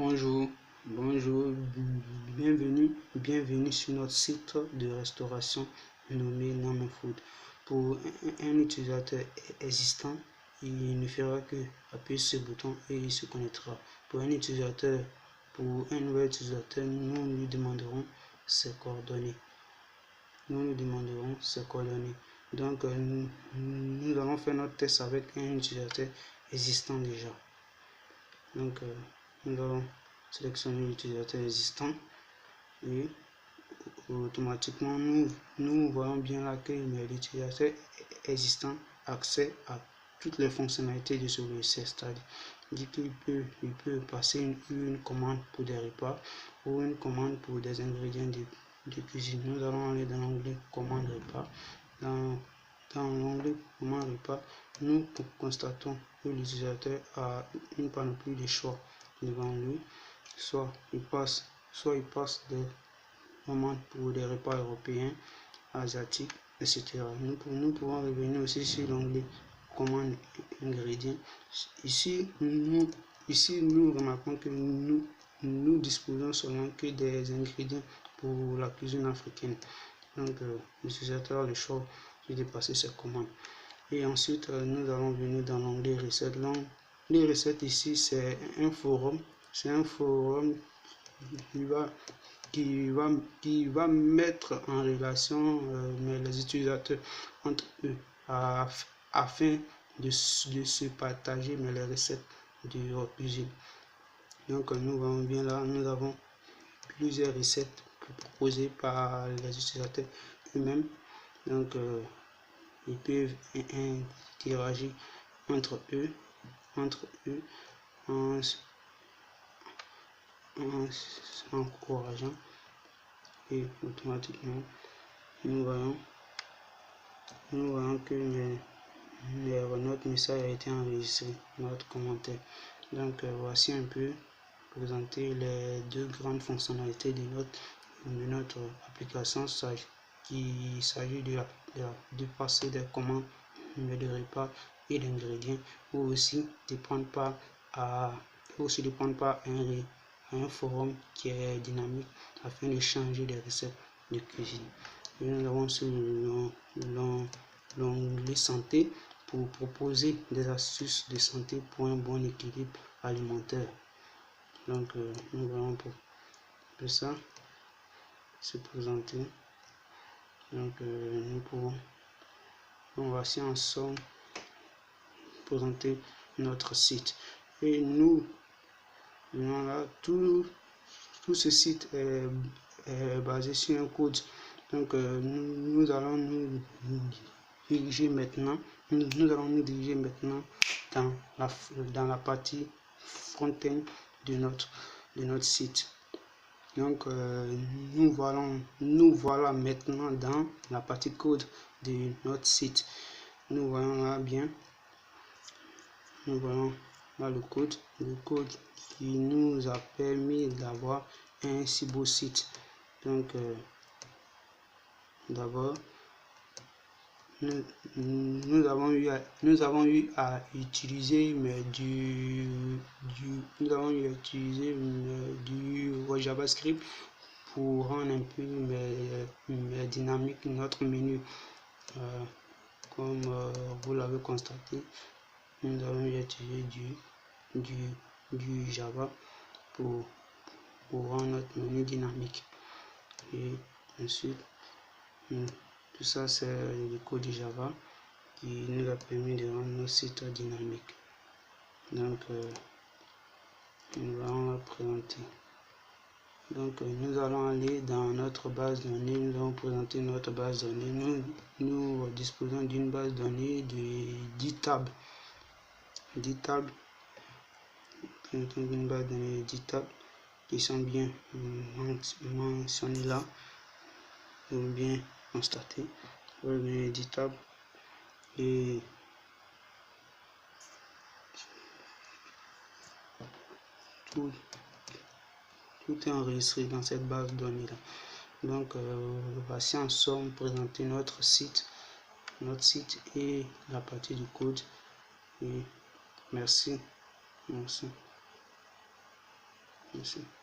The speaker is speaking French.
Bonjour, bienvenue sur notre site de restauration nommé NameFood. Pour un utilisateur existant, il ne fera que appuyer sur ce bouton et il se connectera. Pour un nouvel utilisateur, nous lui demanderons ses coordonnées. Donc, nous allons faire notre test avec un utilisateur existant déjà. Donc, nous allons sélectionner l'utilisateur existant et automatiquement nous voyons bien là que l'utilisateur existant a accès à toutes les fonctionnalités de ce logiciel, c'est-à-dire qu'il peut passer une commande pour des repas ou une commande pour des ingrédients de cuisine. Nous allons aller dans l'onglet commande repas. Dans l'onglet commande repas, nous constatons que l'utilisateur a une panoplie de choix devant lui. Soit il passe des commandes pour des repas européens, asiatiques, etc. Nous pouvons revenir aussi sur l'onglet commande ingrédients. Ici, nous remarquons que nous disposons seulement que des ingrédients pour la cuisine africaine. Donc, l'utilisateur a le choix de passer ses commandes. Et ensuite, nous allons venir dans l'onglet recettes. Les recettes ici, c'est un forum. C'est un forum qui va mettre en relation les utilisateurs entre eux afin de se partager les recettes de leur cuisine. Donc, nous voyons bien là, nous avons plusieurs recettes proposées par les utilisateurs eux-mêmes. Donc, ils peuvent interagir entre eux en s'encourageant, et automatiquement nous voyons que notre message a été enregistré, notre commentaire. Donc, voici un peu présenter les deux grandes fonctionnalités de notre application, qui s'agit de passer des commandes de repas et d'ingrédients, ou aussi de prendre part à un forum qui est dynamique afin de changer des recettes de cuisine. Et nous avons sur l'onglet santé pour proposer des astuces de santé pour un bon équilibre alimentaire. Donc, nous voyons pour ça se présenter. Donc, voici en somme présenter notre site. Et nous venons là, tout ce site est basé sur un code. Donc, nous allons nous diriger maintenant. Nous allons nous diriger maintenant dans la partie front-end de notre site. Donc, nous voilà maintenant dans la partie code de notre site. Nous voyons là bien, nous voyons là le code qui nous a permis d'avoir un si beau site. Donc, d'abord, nous avons eu à utiliser du JavaScript pour rendre un peu dynamique notre menu. Comme vous l'avez constaté, nous avons utilisé du Java pour rendre notre menu dynamique. Et ensuite, tout ça, c'est le code du Java qui nous a permis de rendre nos sites dynamiques. Donc, nous allons la présenter. Donc, nous allons aller dans notre base de données. Nous allons présenter notre base de données. Nous disposons d'une base de données de 10 tables. 10 tables. Une base de données de 10 tables qui sont bien mentionnées là, ou bien constatées. Les 10 tables. Et tout est enregistré dans cette base de données là. Donc, voici en somme présenter notre site et la partie du code. Et merci. Merci.